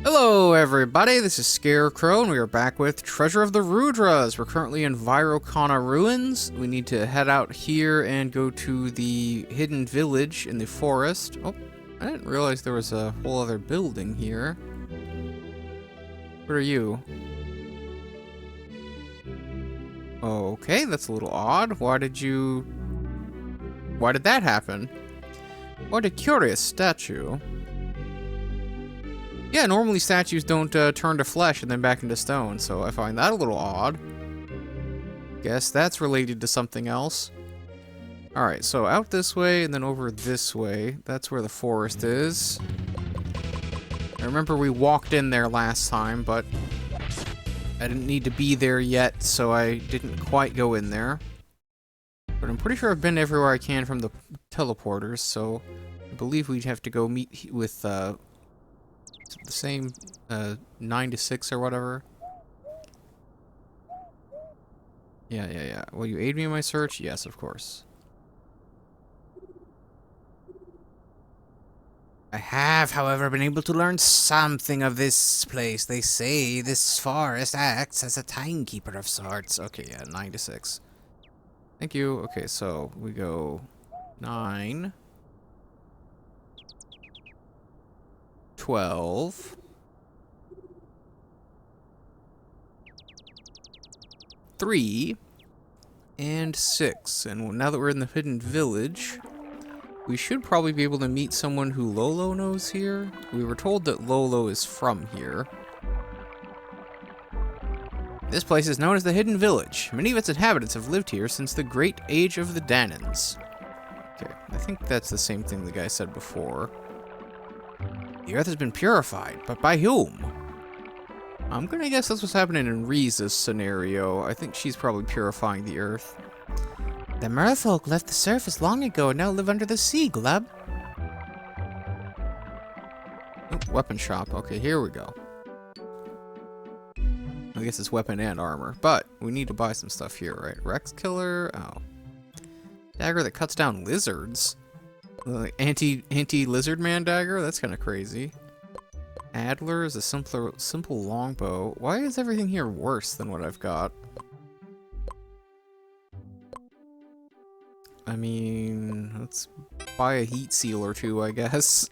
Hello everybody, this is Scarecrow and we are back with Treasure of the Rudras. We're currently in Virokana Ruins. We need to head out here and go to the hidden village in the forest. Oh, I didn't realize there was a whole other building here. What are you? Okay, that's a little odd. Why did that happen? What a curious statue. Yeah, normally statues don't turn to flesh and then back into stone, so I find that a little odd. Guess that's related to something else. Alright, so out this way and then over this way. That's where the forest is. I remember we walked in there last time, but I didn't need to be there yet, so I didn't quite go in there. But I'm pretty sure I've been everywhere I can from the teleporters, so I believe we'd have to go meet with the same 9 to 6 or whatever. Yeah. Will you aid me in my search? Yes, of course. I have, however, been able to learn something of this place. They say this forest acts as a timekeeper of sorts. Okay, yeah, 9 to 6. Thank you. Okay, so we go 9, 12, 3, and 6. And now that we're in the hidden village, we should probably be able to meet someone who Lolo knows here. We were told that Lolo is from here. This place is known as the Hidden Village. Many of its inhabitants have lived here since the Great Age of the Danans. Okay, I think that's the same thing the guy said before. The earth has been purified, but by whom? I'm gonna guess that's what's happening in Riza's scenario. I think she's probably purifying the earth. The merfolk left the surface long ago and now live under the sea, Glub. Oh, weapon shop. Okay, here we go. I guess it's weapon and armor, but we need to buy some stuff here, right? Rex Killer. Oh. Dagger that cuts down lizards. Anti-lizard man dagger? That's kind of crazy. Adler is a simple longbow. Why is everything here worse than what I've got? I mean, let's buy a heat seal or two, I guess.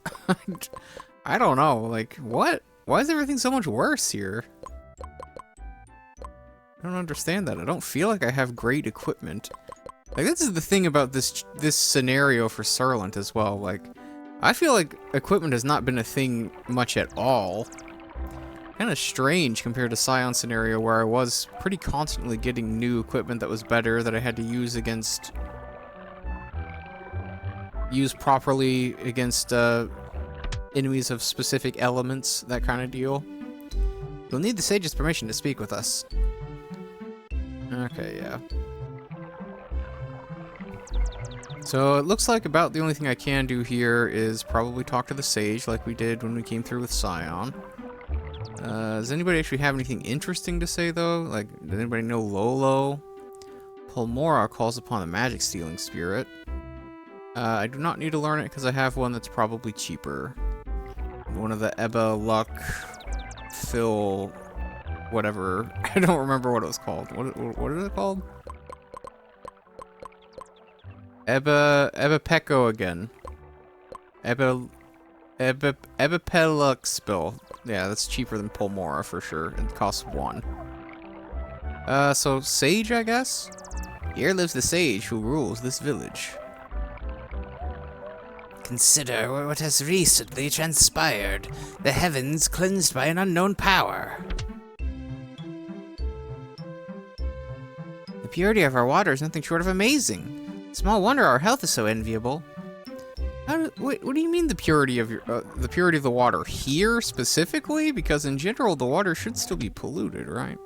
I don't know, like, what? Why is everything so much worse here? I don't understand that. I don't feel like I have great equipment. Like, this is the thing about this scenario for Surlent as well. Like, I feel like equipment has not been a thing much at all. Kind of strange compared to Scion's scenario where I was pretty constantly getting new equipment that was better that I had to use properly against enemies of specific elements, that kind of deal. You'll need the sage's permission to speak with us. Okay, yeah. So it looks like about the only thing I can do here is probably talk to the sage like we did when we came through with Scion. Does anybody actually have anything interesting to say though? Like, does anybody know Lolo? Pulmora calls upon the magic stealing spirit. I do not need to learn it because I have one that's probably cheaper. One of the Ebba Luck Phil whatever. I don't remember what it was called. What is it called? Ebba Pecco again. Ebba Pelux spill. Yeah, that's cheaper than Pulmora for sure. It costs 1. So sage, I guess? Here lives the sage who rules this village. Consider what has recently transpired. The heavens cleansed by an unknown power. The purity of our water is nothing short of amazing. Small wonder our health is so enviable. What do you mean the purity of the water here specifically? Because in general, the water should still be polluted, right?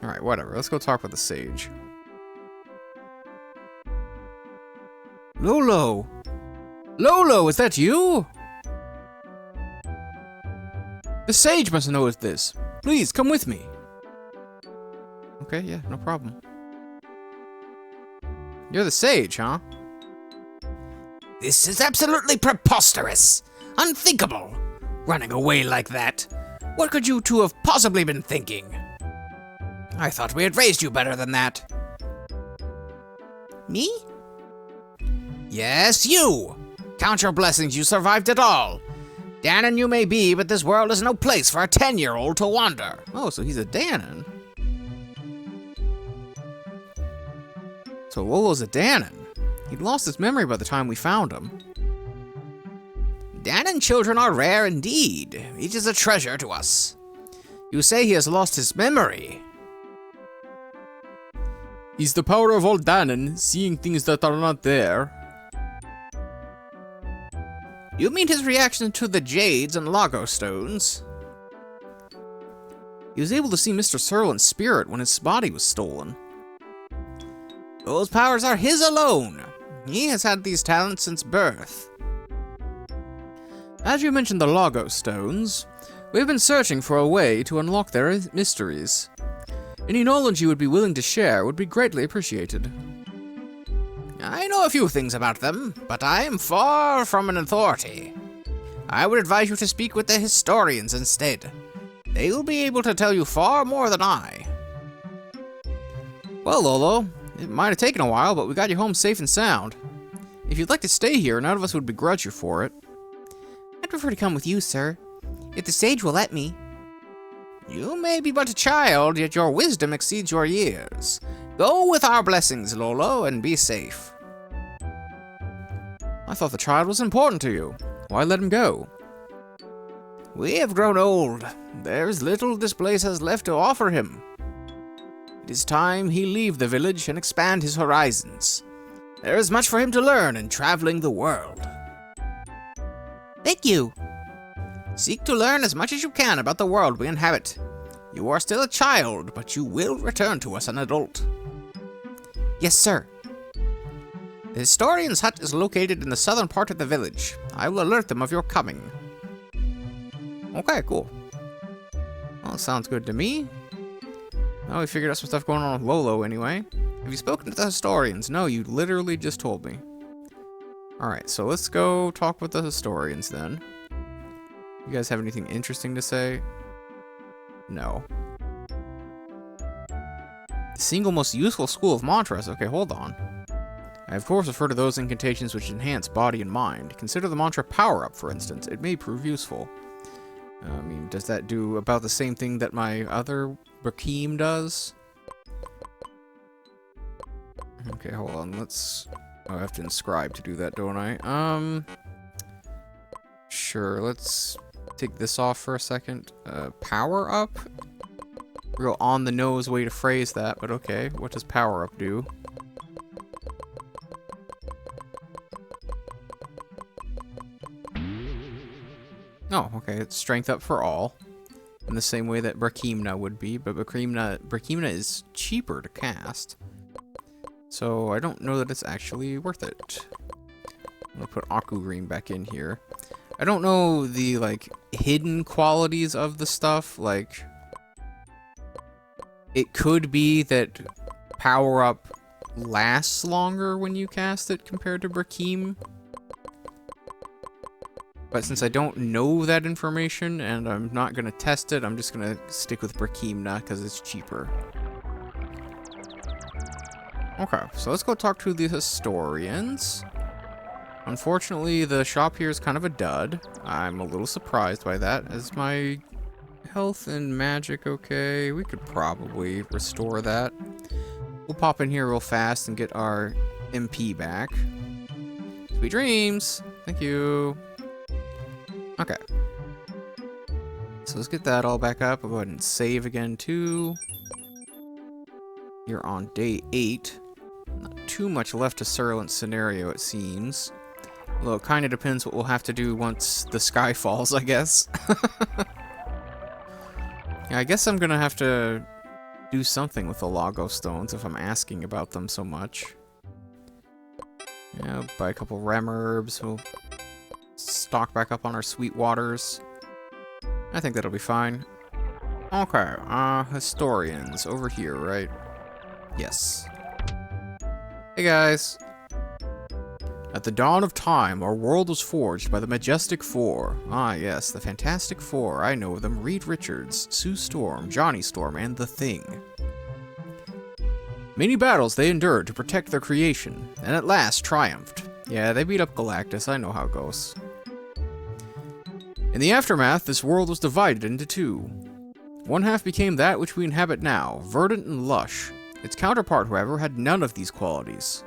All right, whatever. Let's go talk with the sage. Lolo! Lolo, is that you? The sage must know this. Please, come with me. Okay, yeah, no problem. You're the sage, huh? This is absolutely preposterous! Unthinkable! running away like that. What could you two have possibly been thinking? I thought we had raised you better than that. Me? Yes, you! Count your blessings you survived it all. Danan you may be, but this world is no place for a 10-year-old to wander. Oh, so he's a Danan. So Lolo's a Danan. He'd lost his memory by the time we found him. Danan children are rare indeed. Each is a treasure to us. You say he has lost his memory. He's the power of all Danan, seeing things that are not there. You mean his reaction to the jades and Lago Stones? He was able to see Mr. Surlent's spirit when his body was stolen. Those powers are his alone. He has had these talents since birth. As you mentioned the Lago Stones, we've been searching for a way to unlock their mysteries. Any knowledge you would be willing to share would be greatly appreciated. I know a few things about them, but I am far from an authority. I would advise you to speak with the historians instead. They will be able to tell you far more than I. Well, Lolo, it might have taken a while, but we got you home safe and sound. If you'd like to stay here, none of us would begrudge you for it. I'd prefer to come with you, sir, if the sage will let me. You may be but a child, yet your wisdom exceeds your years. Go with our blessings, Lolo, and be safe. I thought the child was important to you. Why let him go? We have grown old. There's little this place has left to offer him. It is time he leave the village and expand his horizons. There is much for him to learn in traveling the world. Thank you. Seek to learn as much as you can about the world we inhabit. You are still a child, but you will return to us an adult. Yes, sir. The historian's hut is located in the southern part of the village. I will alert them of your coming. Okay, cool. Well, sounds good to me. Now we figured out some stuff going on with Lolo anyway. Have you spoken to the historians? No, you literally just told me. Alright, so let's go talk with the historians then. You guys have anything interesting to say? No. The single most useful school of mantras. Okay, hold on. I of course refer to those incantations which enhance body and mind. Consider the mantra power up, for instance. It may prove useful. I mean, does that do about the same thing that my other Brakeem does? Okay, hold on. Let's... Oh, I have to inscribe to do that, don't I? Sure, let's take this off for a second. Power up? Real on-the-nose way to phrase that, but okay. What does power up do? Oh, okay, it's strength up for all. In the same way that Brakeemna would be, but Brakeemna is cheaper to cast. So I don't know that it's actually worth it. I'm gonna put Aku Green back in here. I don't know the, like, hidden qualities of the stuff. Like, it could be that power up lasts longer when you cast it compared to Brakeem. But since I don't know that information, and I'm not going to test it, I'm just going to stick with Brakeemna, because it's cheaper. Okay, so let's go talk to the historians. Unfortunately, the shop here is kind of a dud. I'm a little surprised by that. Is my health and magic okay? We could probably restore that. We'll pop in here real fast and get our MP back. Sweet dreams! Thank you! Okay. So let's get that all back up. I'll go ahead and save again too. You're on day 8. Not too much left to Surlent's scenario, it seems. Although it kind of depends what we'll have to do once the sky falls, I guess. Yeah, I guess I'm gonna have to do something with the Lago Stones if I'm asking about them so much. Yeah, buy a couple rem herbs. We'll stock back up on our sweet waters. I think that'll be fine. Okay, historians over here, right? Yes. Hey guys. At the dawn of time, our world was forged by the Majestic Four. Ah, yes, the Fantastic Four. I know them. Reed Richards, Sue Storm, Johnny Storm, and The Thing. Many battles they endured to protect their creation, and at last triumphed. Yeah, they beat up Galactus. I know how it goes. In the aftermath, this world was divided into two. One half became that which we inhabit now, verdant and lush. Its counterpart, however, had none of these qualities.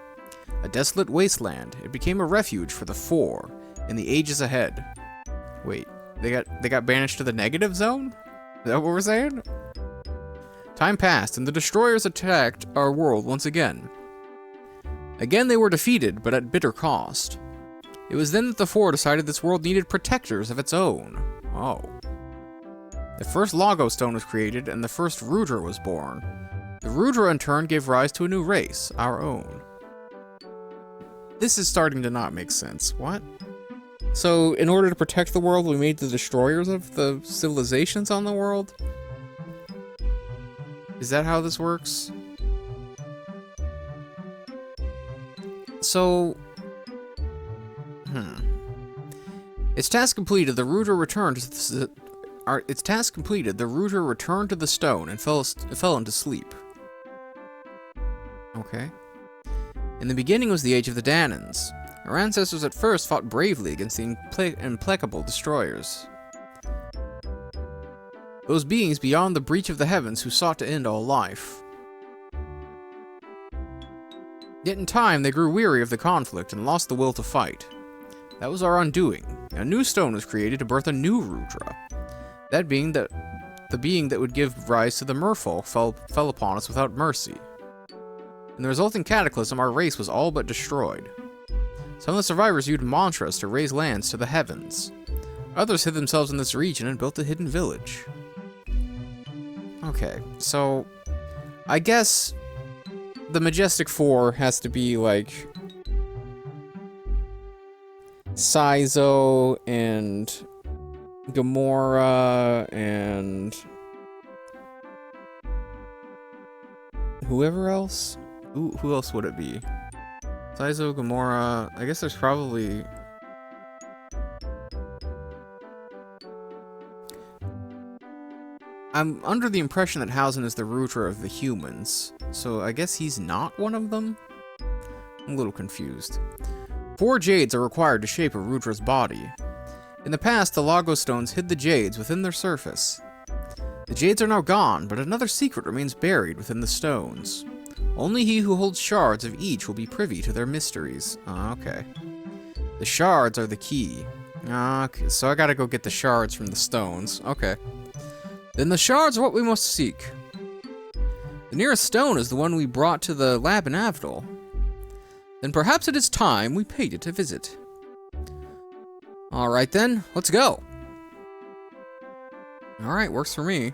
A desolate wasteland, it became a refuge for the Four in the ages ahead. Wait, they got banished to the negative zone? Is that what we're saying? Time passed, and the destroyers attacked our world once again. Again they were defeated, but at bitter cost. It was then that the Four decided this world needed protectors of its own. Oh. The first Lago Stone was created, and the first Rudra was born. The Rudra in turn gave rise to a new race, our own. This is starting to not make sense. What? So, in order to protect the world, we made the destroyers of the civilizations on the world? Is that how this works? So... Its task completed, the Rudra returned to the... the Rudra returned to the stone and fell into sleep. Okay. In the beginning was the age of the Danans. Our ancestors at first fought bravely against the implacable destroyers. Those beings beyond the breach of the heavens who sought to end all life. Yet in time they grew weary of the conflict and lost the will to fight. That was our undoing. A new stone was created to birth a new Rudra. That being that the being that would give rise to the Merfolk fell upon us without mercy. In the resulting cataclysm, our race was all but destroyed. Some of the survivors used mantras to raise lands to the heavens. Others hid themselves in this region and built a hidden village. Okay, so I guess the Majestic Four has to be like Saizo and Gamora and whoever else? Who else would it be? Saizo, Gamora. I guess there's probably... I'm under the impression that Hausen is the Rudra of the humans, so I guess he's not one of them? I'm a little confused. 4 jades are required to shape a Rudra's body. In the past, the Lago Stones hid the jades within their surface. The jades are now gone, but another secret remains buried within the stones. Only he who holds shards of each will be privy to their mysteries. Okay. The shards are the key. Okay, so I gotta go get the shards from the stones. Okay. Then the shards are what we must seek. The nearest stone is the one we brought to the lab in Avdol. Then perhaps it is time we paid it a visit. Alright then, let's go. Alright, works for me.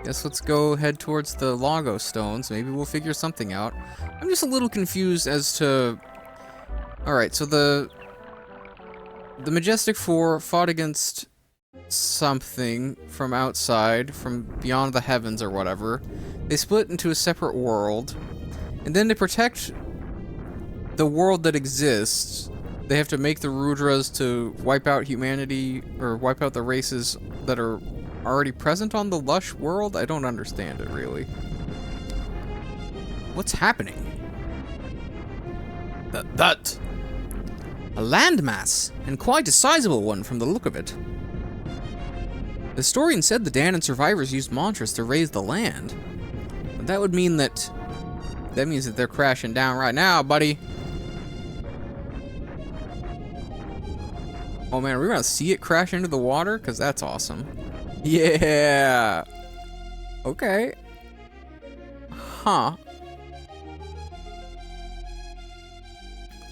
Guess let's go head towards the Lago Stones. Maybe we'll figure something out. I'm just a little confused as to... Alright, so the Majestic Four fought against something from outside, from beyond the heavens or whatever. They split into a separate world. And then to protect the world that exists, they have to make the Rudras to wipe out humanity, or wipe out the races that are already present on the lush world? I don't understand it, really. What's happening? That! A landmass, and quite a sizable one from the look of it. The historian said the Danan survivors used mantras to raise the land. But that would mean that... That means that they're crashing down right now, buddy. Oh man, are we gonna see it crash into the water? Because that's awesome. Yeah! Okay. Huh.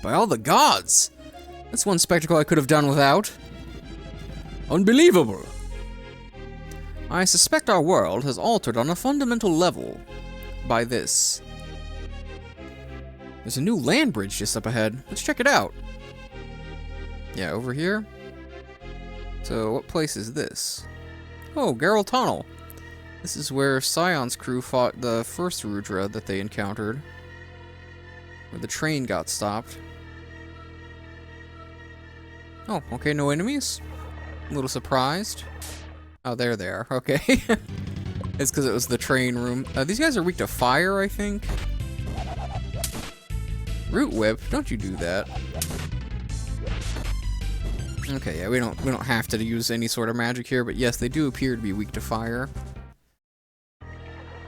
By all the gods! That's one spectacle I could have done without. Unbelievable! I suspect our world has altered on a fundamental level by this. There's a new land bridge just up ahead. Let's check it out. Yeah, over here. So, what place is this? Oh, Geralt Tunnel. This is where Scion's crew fought the first Rudra that they encountered. Where the train got stopped. Oh, okay, no enemies. A little surprised. Oh, there they are. Okay. It's because it was the train room. These guys are weak to fire, I think. Root whip? Don't you do that. Okay, yeah, we don't have to use any sort of magic here, but yes, they do appear to be weak to fire.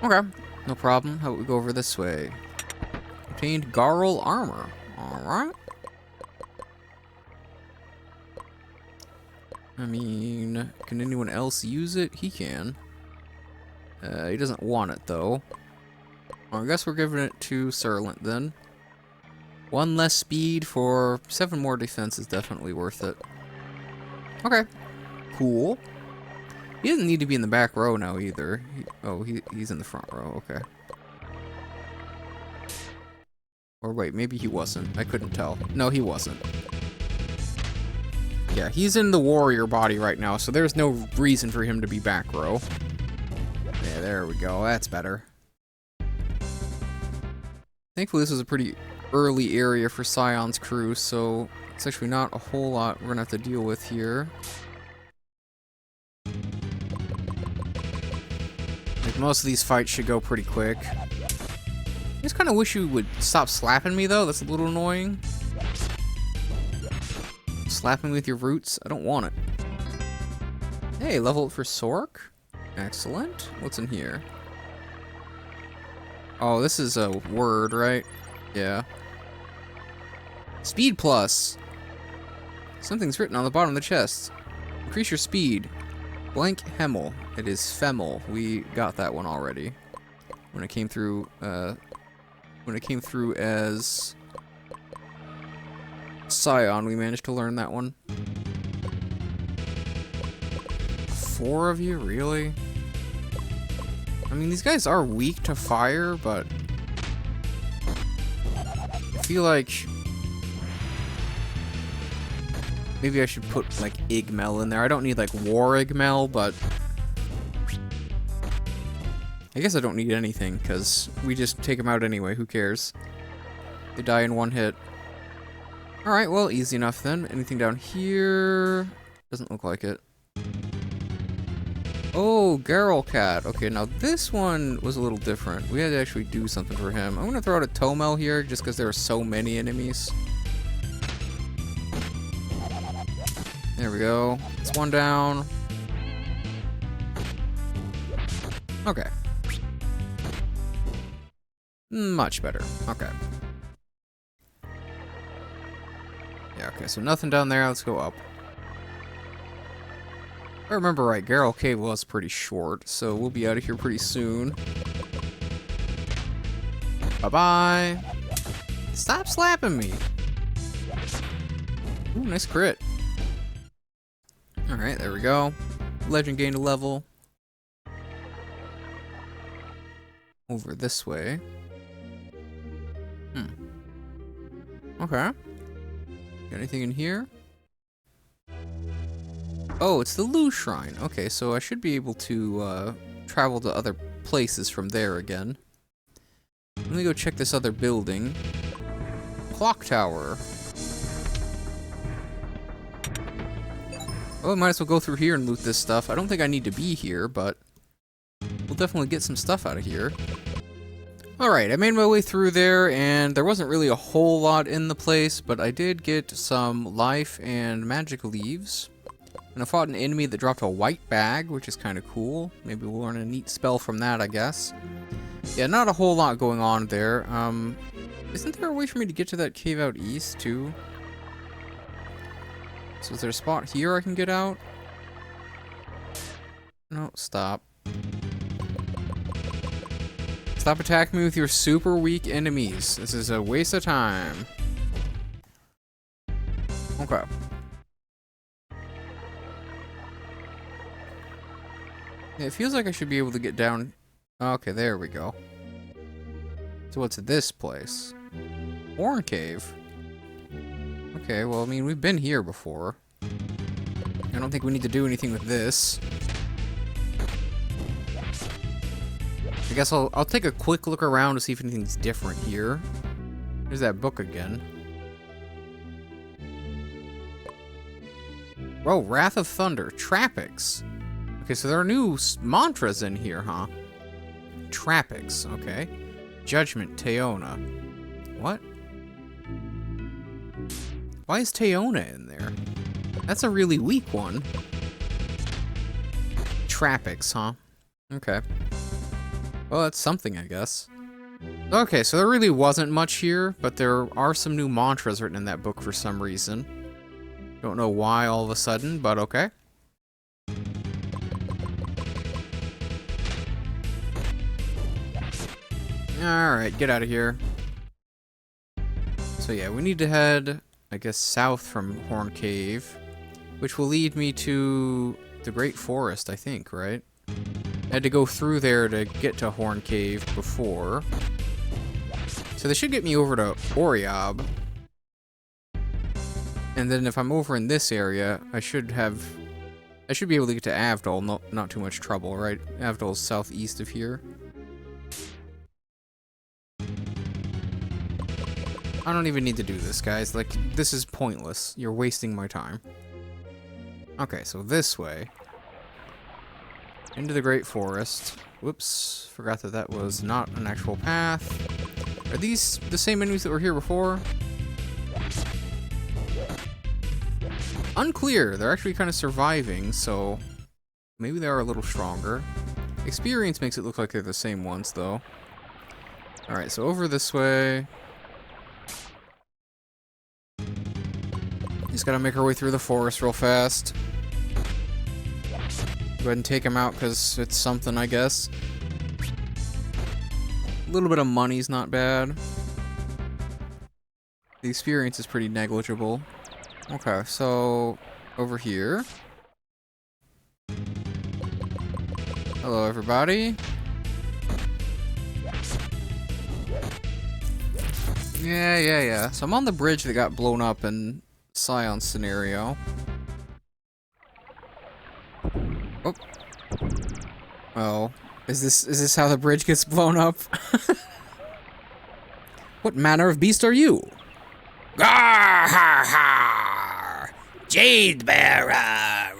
Okay, no problem. How about we go over this way? Obtained Garl armor. Alright. I mean, can anyone else use it? He can. He doesn't want it, though. Well, I guess we're giving it to Surlent, then. 1 less speed for 7 more defense is definitely worth it. Okay. Cool. He doesn't need to be in the back row now, either. He's in the front row. Okay. Or wait, maybe he wasn't. I couldn't tell. No, he wasn't. Yeah, he's in the warrior body right now, so there's no reason for him to be back row. Yeah, there we go. That's better. Thankfully, this was a pretty early area for Scion's crew, so it's actually not a whole lot we're gonna have to deal with here. Like, most of these fights should go pretty quick. I just kind of wish you would stop slapping me, though. That's a little annoying. Slapping me with your roots? I don't want it. Hey, level up for Sork. Excellent. What's in here? Oh, this is a word, right? Yeah. Speed plus. Something's written on the bottom of the chest. Increase your speed. Blank Hemel. It is Femel. We got that one already. When it came through, as Scion, we managed to learn that one. 4 of you? Really? I mean, these guys are weak to fire, but I feel like maybe I should put, like, Igmel in there. I don't need, like, War Igmel, but I guess I don't need anything, because we just take them out anyway. Who cares? They die in 1 hit. Alright, well, easy enough then. Anything down here? Doesn't look like it. Oh, Geralt Cat. Okay, now this one was a little different. We had to actually do something for him. I'm going to throw out a Tomel here, just because there are so many enemies. There we go. It's 1 down. Okay. Much better. Okay. Yeah, okay, so nothing down there. Let's go up. If I remember right, Geralt Cave was pretty short, so we'll be out of here pretty soon. Bye-bye. Stop slapping me. Ooh, nice crit. Alright, there we go. Legend gained a level. Over this way. Okay. Got anything in here? Oh, it's the Lu Shrine. Okay, so I should be able to travel to other places from there again. Let me go check this other building. Clock Tower. Oh, I might as well go through here and loot this stuff. I don't think I need to be here, but we'll definitely get some stuff out of here. Alright, I made my way through there, and there wasn't really a whole lot in the place, but I did get some life and magic leaves. And I fought an enemy that dropped a white bag, which is kind of cool. Maybe we'll learn a neat spell from that, I guess. Yeah, not a whole lot going on there. Isn't there a way for me to get to that cave out east, too? So is there a spot here I can get out? No, stop. Stop attacking me with your super weak enemies. This is a waste of time. Okay. Yeah, it feels like I should be able to get down. Okay, there we go. So what's this place? Horn Cave. Okay, well, I mean, we've been here before. I don't think we need to do anything with this. I guess I'll take a quick look around to see if anything's different here. There's that book again. Oh, Wrath of Thunder. Trappix. Okay, so there are new mantras in here, huh? Trappix, okay. Judgment, Teona. What? Why is Teona in there? That's a really weak one. Trappix, huh? Okay. Well, that's something, I guess. Okay, so there really wasn't much here, but there are some new mantras written in that book for some reason. Don't know why all of a sudden, but okay. Alright, get out of here. So yeah, we need to head, I guess, south from Horn Cave, which will lead me to the Great Forest, I think, right? I had to go through there to get to Horn Cave before. So they should get me over to Oriob. And then if I'm over in this area, I should be able to get to Avdol, not too much trouble, right? Avdol's southeast of here. I don't even need to do this, guys. Like, this is pointless. You're wasting my time. Okay, so this way. Into the Great Forest. Whoops. Forgot that that was not an actual path. Are these the same enemies that were here before? Unclear. They're actually kind of surviving, so maybe they are a little stronger. Experience makes it look like they're the same ones, though. Alright, so over this way. Just gotta make our way through the forest real fast. Go ahead and take him out, because it's something, I guess. A little bit of money's not bad. The experience is pretty negligible. Okay, so over here. Hello, everybody. Yeah. So I'm on the bridge that got blown up in Scion's scenario. Oh. Oh. Is this how the bridge gets blown up? What manner of beast are you? Gar ha ha! Jade Bearer!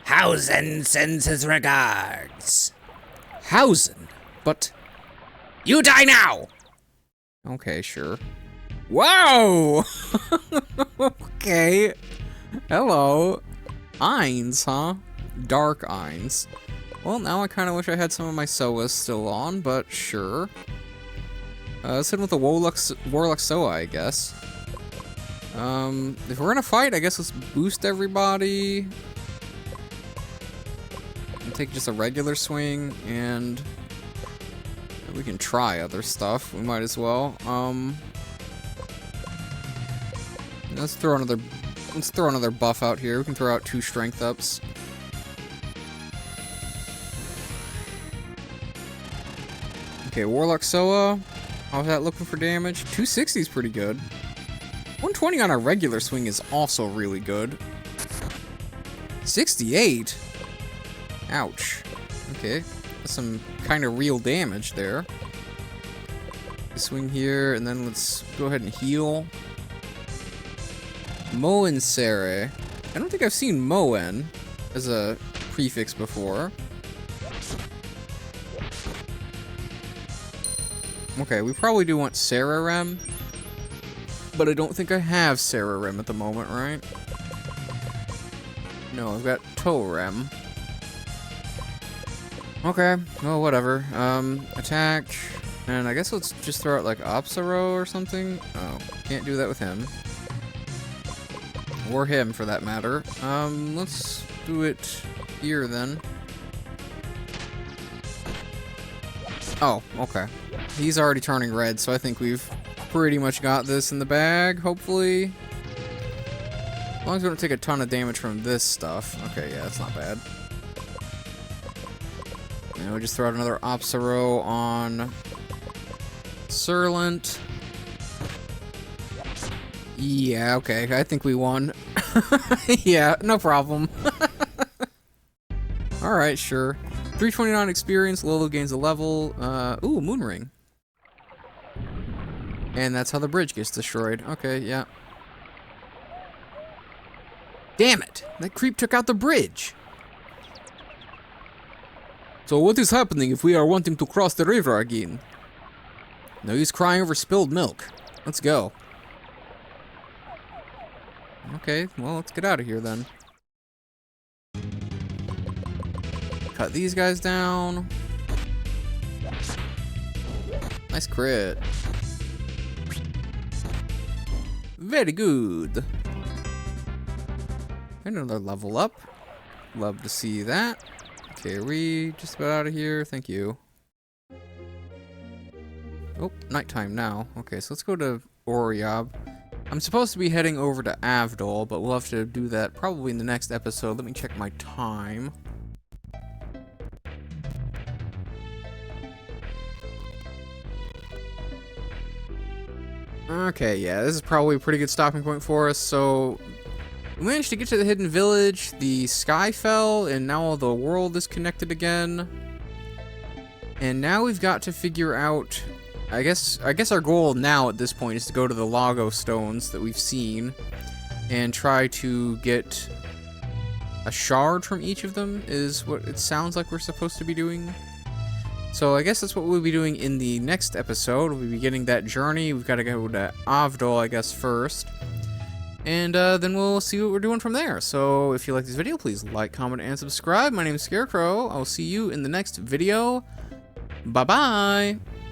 Hausen sends his regards. Hausen? But... You die now! Okay, sure. Whoa! Okay. Hello. Eins, huh? Dark Eins. Well, now I kind of wish I had some of my Soas still on, but sure. Let's hit with the Warlock Soa, I guess. If we're gonna fight, I guess let's boost everybody. And take just a regular swing, and we can try other stuff. We might as well. Let's throw another buff out here. We can throw out 2 strength ups. Okay, Warlock Soa. How's that looking for damage? 260 is pretty good. 120 on a regular swing is also really good. 68? Ouch. Okay, that's some kind of real damage there. Swing here, and then let's go ahead and heal. Moen Sere. I don't think I've seen Moen as a prefix before. Okay, we probably do want Sararem, but I don't think I have Sararem at the moment, right? No, I've got Torem. Okay, well, whatever. Attack, and I guess let's just throw out like Opsaro or something. Oh, can't do that with him. Or him, for that matter. Let's do it here, then. Oh, okay. He's already turning red, so I think we've pretty much got this in the bag, hopefully. As long as we don't take a ton of damage from this stuff. Okay, yeah, that's not bad. And we just throw out another Opsaro on Surlent. Yeah, okay, I think we won. Yeah, no problem. Alright, sure. 329 experience, Lolo gains a level. Ooh, Moon Ring. And that's how the bridge gets destroyed. Okay, yeah. Damn it! That creep took out the bridge! So what is happening if we are wanting to cross the river again? No use crying over spilled milk. Let's go. Okay, well, let's get out of here then. Cut these guys down. Nice crit. Very good. Another level up. Love to see that. Okay, are we just about out of here? Thank you. Oh, nighttime now. Okay, so let's go to Oriob. I'm supposed to be heading over to Avdol, but we'll have to do that probably in the next episode. Let me check my time. Okay, yeah, this is probably a pretty good stopping point for us. So, we managed to get to the hidden village, the sky fell, and now the world is connected again. And now we've got to figure out... I guess our goal now at this point is to go to the Lago Stones that we've seen and try to get a shard from each of them, is what it sounds like we're supposed to be doing. So I guess that's what we'll be doing in the next episode. We'll be beginning that journey. We've got to go to Avdol, I guess, first. And then we'll see what we're doing from there. So if you like this video, please like, comment, and subscribe. My name is Scarecrow. I'll see you in the next video. Bye-bye!